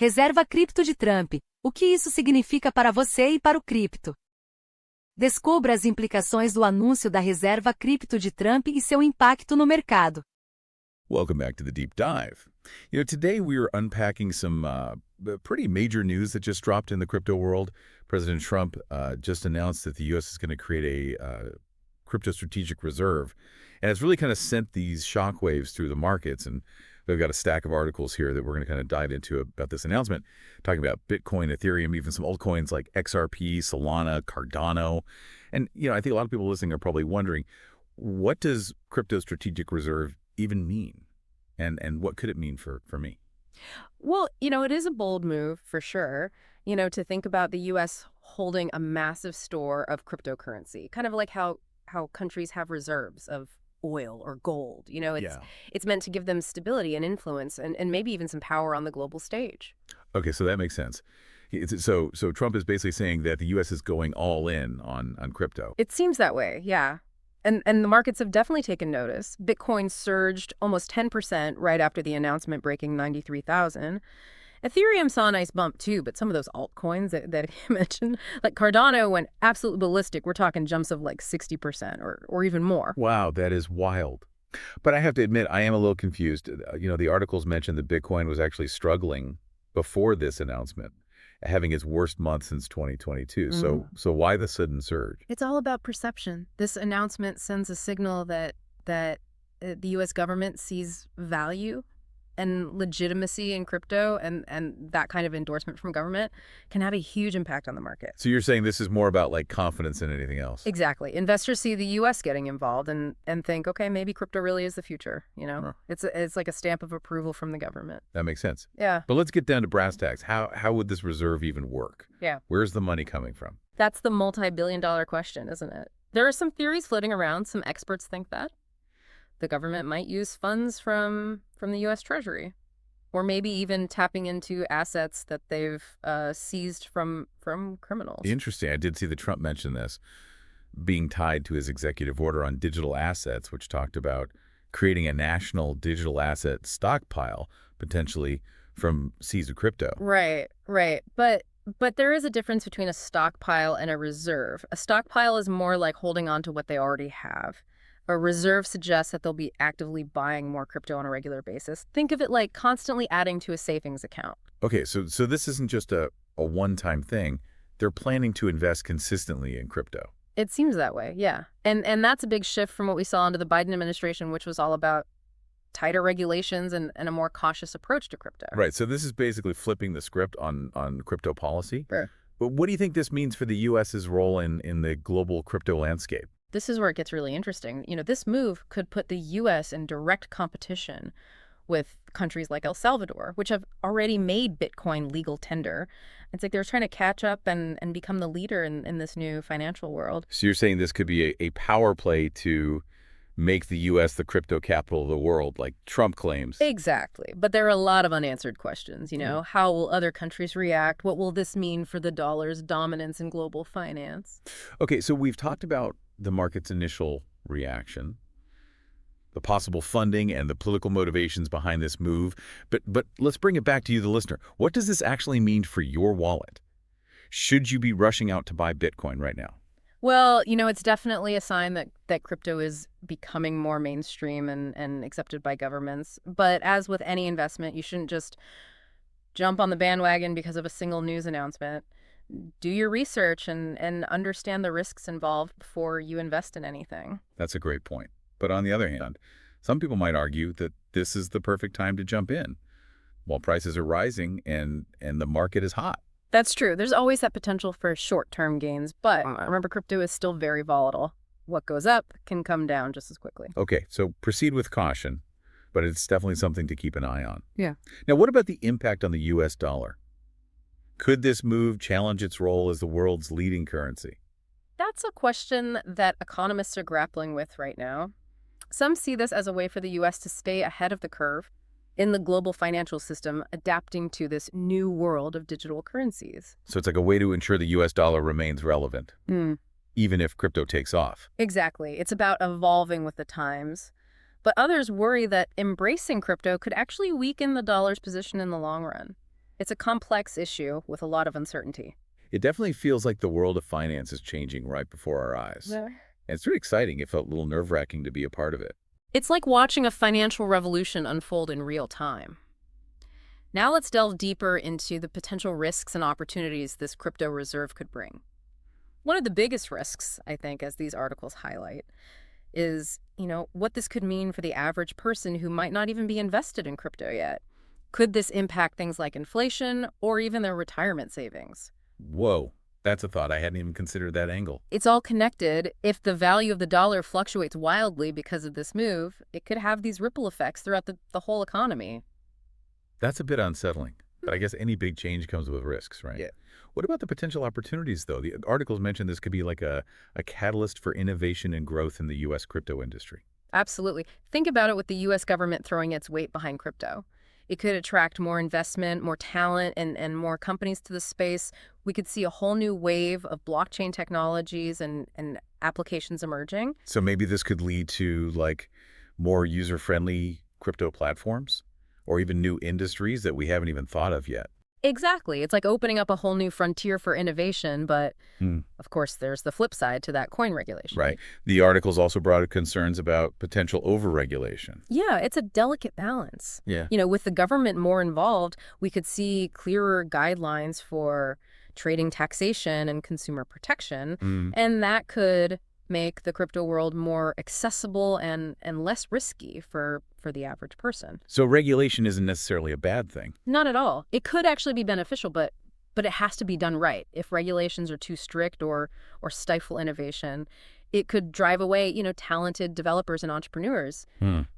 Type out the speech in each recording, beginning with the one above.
Reserva cripto de Trump. O que isso significa para você e para o cripto? Descubra as implicações do anúncio da reserva cripto de Trump e seu impacto no mercado. Welcome back to the deep dive. Today we are unpacking some pretty major news that just dropped in the crypto world. President Trump just announced that the U.S. is going to create a crypto strategic reserve. And it's really kind of sent these shockwaves through the markets. And we've got a stack of articles here that we're going to kind of dive into about this announcement, talking about Bitcoin, Ethereum, even some altcoins like XRP, Solana, Cardano. And, I think a lot of people listening are probably wondering, what does crypto strategic reserve even mean? And what could it mean for me? Well, it is a bold move for sure, to think about the U.S. holding a massive store of cryptocurrency, kind of like how countries have reserves of oil or gold. It's meant to give them stability and influence and maybe even some power on the global stage. Okay, so that makes sense. So Trump is basically saying that the U.S. is going all in on crypto. It seems that way, yeah. And the markets have definitely taken notice. Bitcoin surged almost 10% right after the announcement, breaking 93,000. Ethereum saw a nice bump too, but some of those altcoins that you mentioned, like Cardano, went absolutely ballistic. We're talking jumps of like 60% or even more. Wow, that is wild. But I have to admit, I am a little confused. The articles mentioned that Bitcoin was actually struggling before this announcement, having its worst month since 2022. So why the sudden surge? It's all about perception. This announcement sends a signal that the U.S. government sees value and legitimacy in crypto, and that kind of endorsement from government can have a huge impact on the market. So you're saying this is more about like confidence than anything else? Exactly. Investors see the U.S. getting involved and think, okay, maybe crypto really is the future. Huh. It's like a stamp of approval from the government. That makes sense. Yeah. But let's get down to brass tacks. How would this reserve even work? Yeah. Where's the money coming from? That's the multi-billion-dollar question, isn't it? There are some theories floating around. Some experts think that the government might use funds from the U.S. Treasury, or maybe even tapping into assets that they've seized from criminals. Interesting. I did see that Trump mention this being tied to his executive order on digital assets, which talked about creating a national digital asset stockpile, potentially from seized crypto. Right. But there is a difference between a stockpile and a reserve. A stockpile is more like holding on to what they already have. A reserve suggests that they'll be actively buying more crypto on a regular basis. Think of it like constantly adding to a savings account. Okay, so this isn't just a one-time thing. They're planning to invest consistently in crypto. It seems that way, yeah. And that's a big shift from what we saw under the Biden administration, which was all about tighter regulations and a more cautious approach to crypto. Right, so this is basically flipping the script on crypto policy. Sure. But what do you think this means for the U.S.'s role in the global crypto landscape? This is where it gets really interesting. This move could put the U.S. in direct competition with countries like El Salvador, which have already made Bitcoin legal tender. It's like they're trying to catch up and become the leader in this new financial world. So you're saying this could be a power play to make the U.S. the crypto capital of the world, like Trump claims. Exactly. But there are a lot of unanswered questions, How will other countries react? What will this mean for the dollar's dominance in global finance? Okay, so we've talked about the market's initial reaction, the possible funding and the political motivations behind this move. But let's bring it back to you, the listener. What does this actually mean for your wallet? Should you be rushing out to buy Bitcoin right now? Well, it's definitely a sign that crypto is becoming more mainstream and accepted by governments. But as with any investment, you shouldn't just jump on the bandwagon because of a single news announcement. Do your research and understand the risks involved before you invest in anything. That's a great point. But on the other hand, some people might argue that this is the perfect time to jump in while prices are rising and the market is hot. That's true. There's always that potential for short-term gains, but remember, crypto is still very volatile. What goes up can come down just as quickly. Okay, so proceed with caution, but it's definitely something to keep an eye on. Yeah. Now, what about the impact on the U.S. dollar? Could this move challenge its role as the world's leading currency? That's a question that economists are grappling with right now. Some see this as a way for the U.S. to stay ahead of the curve in the global financial system, adapting to this new world of digital currencies. So it's like a way to ensure the U.S. dollar remains relevant, even if crypto takes off. Exactly. It's about evolving with the times. But others worry that embracing crypto could actually weaken the dollar's position in the long run. It's a complex issue with a lot of uncertainty. It definitely feels like the world of finance is changing right before our eyes. Yeah. And it's really exciting. It felt a little nerve-wracking to be a part of it. It's like watching a financial revolution unfold in real time. Now let's delve deeper into the potential risks and opportunities this crypto reserve could bring. One of the biggest risks, I think, as these articles highlight, is, what this could mean for the average person who might not even be invested in crypto yet. Could this impact things like inflation or even their retirement savings? Whoa, that's a thought. I hadn't even considered that angle. It's all connected. If the value of the dollar fluctuates wildly because of this move, it could have these ripple effects throughout the whole economy. That's a bit unsettling. But I guess any big change comes with risks, right? Yeah. What about the potential opportunities, though? The articles mentioned this could be like a catalyst for innovation and growth in the U.S. crypto industry. Absolutely. Think about it with the U.S. government throwing its weight behind crypto. It could attract more investment, more talent, and more companies to the space. We could see a whole new wave of blockchain technologies and applications emerging. So maybe this could lead to like more user-friendly crypto platforms or even new industries that we haven't even thought of yet. Exactly. It's like opening up a whole new frontier for innovation, but of course there's the flip side to that coin regulation. Right. The articles also brought up concerns about potential overregulation. Yeah, it's a delicate balance. Yeah. With the government more involved, we could see clearer guidelines for trading taxation and consumer protection, and that could make the crypto world more accessible and less risky for the average person. So regulation isn't necessarily a bad thing. Not at all. It could actually be beneficial, but it has to be done right. If regulations are too strict or stifle innovation, it could drive away, talented developers and entrepreneurs,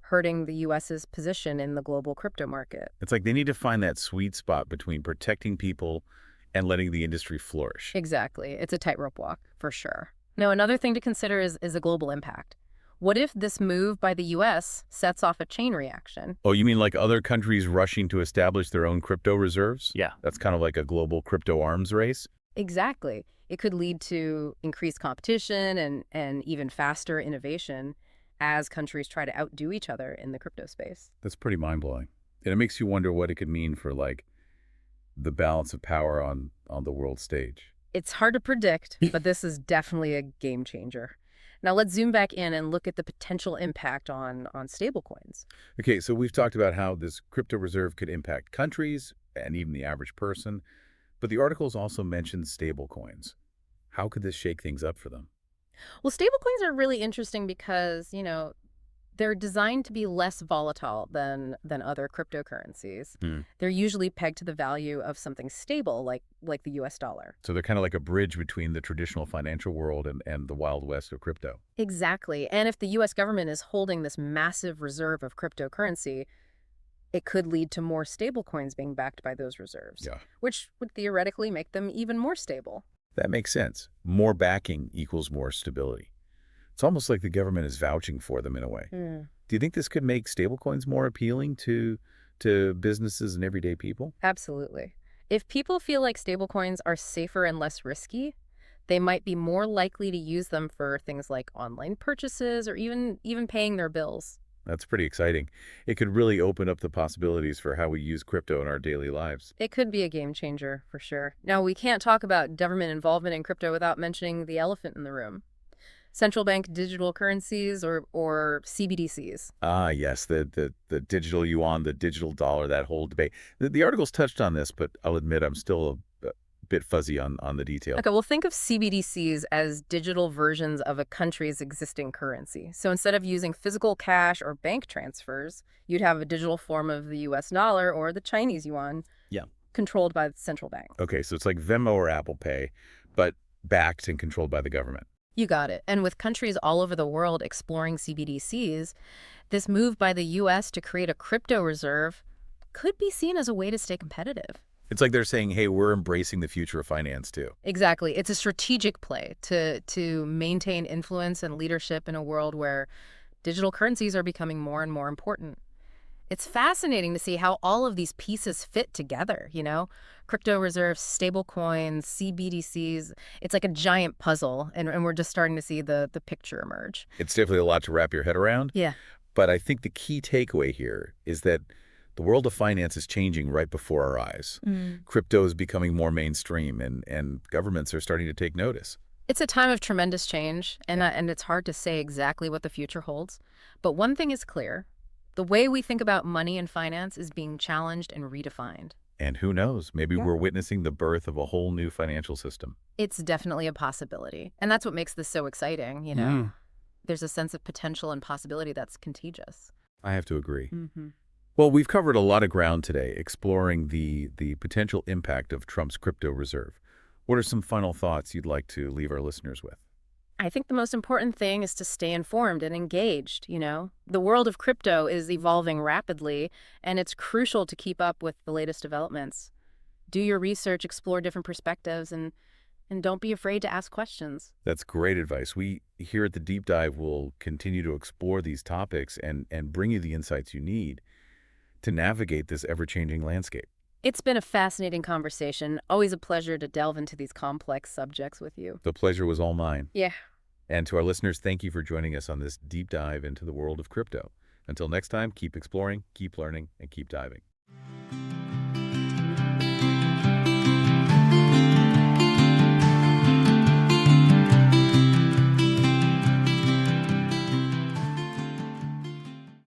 hurting the U.S.'s position in the global crypto market. It's like they need to find that sweet spot between protecting people and letting the industry flourish. Exactly. It's a tightrope walk, for sure. Now, another thing to consider is a global impact. What if this move by the U.S. sets off a chain reaction? Oh, you mean like other countries rushing to establish their own crypto reserves? Yeah. That's kind of like a global crypto arms race? Exactly. It could lead to increased competition and even faster innovation as countries try to outdo each other in the crypto space. That's pretty mind-blowing. And it makes you wonder what it could mean for like the balance of power on the world stage. It's hard to predict, but this is definitely a game changer. Now let's zoom back in and look at the potential impact on stablecoins. Okay, so we've talked about how this crypto reserve could impact countries and even the average person, but the articles also mentioned stablecoins. How could this shake things up for them? Well, stablecoins are really interesting because, they're designed to be less volatile than other cryptocurrencies. They're usually pegged to the value of something stable, like the U.S. dollar. So they're kind of like a bridge between the traditional financial world and the wild west of crypto. Exactly. And if the U.S. government is holding this massive reserve of cryptocurrency, it could lead to more stablecoins being backed by those reserves, which would theoretically make them even more stable. That makes sense. More backing equals more stability. It's almost like the government is vouching for them in a way. Do you think this could make stablecoins more appealing to businesses and everyday people? Absolutely. If people feel like stablecoins are safer and less risky, they might be more likely to use them for things like online purchases or even paying their bills. That's pretty exciting. It could really open up the possibilities for how we use crypto in our daily lives. It could be a game changer, for sure. Now, we can't talk about government involvement in crypto without mentioning the elephant in the room. Central bank digital currencies or CBDCs. Ah, yes, the digital yuan, the digital dollar, that whole debate. The articles touched on this, but I'll admit I'm still a bit fuzzy on the detail. Okay, well, think of CBDCs as digital versions of a country's existing currency. So instead of using physical cash or bank transfers, you'd have a digital form of the U.S. dollar or the Chinese yuan, controlled by the central bank. Okay, so it's like Venmo or Apple Pay, but backed and controlled by the government. You got it. And with countries all over the world exploring CBDCs, this move by the U.S. to create a crypto reserve could be seen as a way to stay competitive. It's like they're saying, hey, we're embracing the future of finance too. Exactly. It's a strategic play to maintain influence and leadership in a world where digital currencies are becoming more and more important. It's fascinating to see how all of these pieces fit together, Crypto reserves, stable coins, CBDCs. It's like a giant puzzle, and we're just starting to see the picture emerge. It's definitely a lot to wrap your head around. Yeah. But I think the key takeaway here is that The world of finance is changing right before our eyes. Crypto is becoming more mainstream, and governments are starting to take notice. It's a time of tremendous change, and it's hard to say exactly what the future holds. But one thing is clear. The way we think about money and finance is being challenged and redefined. And who knows, maybe we're witnessing the birth of a whole new financial system. It's definitely a possibility. And that's what makes this so exciting, you know? There's a sense of potential and possibility that's contagious. I have to agree. Well, we've covered a lot of ground today, exploring the potential impact of Trump's crypto reserve. What are some final thoughts you'd like to leave our listeners with? I think the most important thing is to stay informed and engaged, you know? The world of crypto is evolving rapidly, and it's crucial to keep up with the latest developments. Do your research, explore different perspectives, and don't be afraid to ask questions. That's great advice. We here at the Deep Dive will continue to explore these topics and bring you the insights you need to navigate this ever-changing landscape. It's been a fascinating conversation. Always a pleasure to delve into these complex subjects with you. The pleasure was all mine. Yeah. And to our listeners, thank you for joining us on this deep dive into the world of crypto. Until next time, keep exploring, keep learning, and keep diving.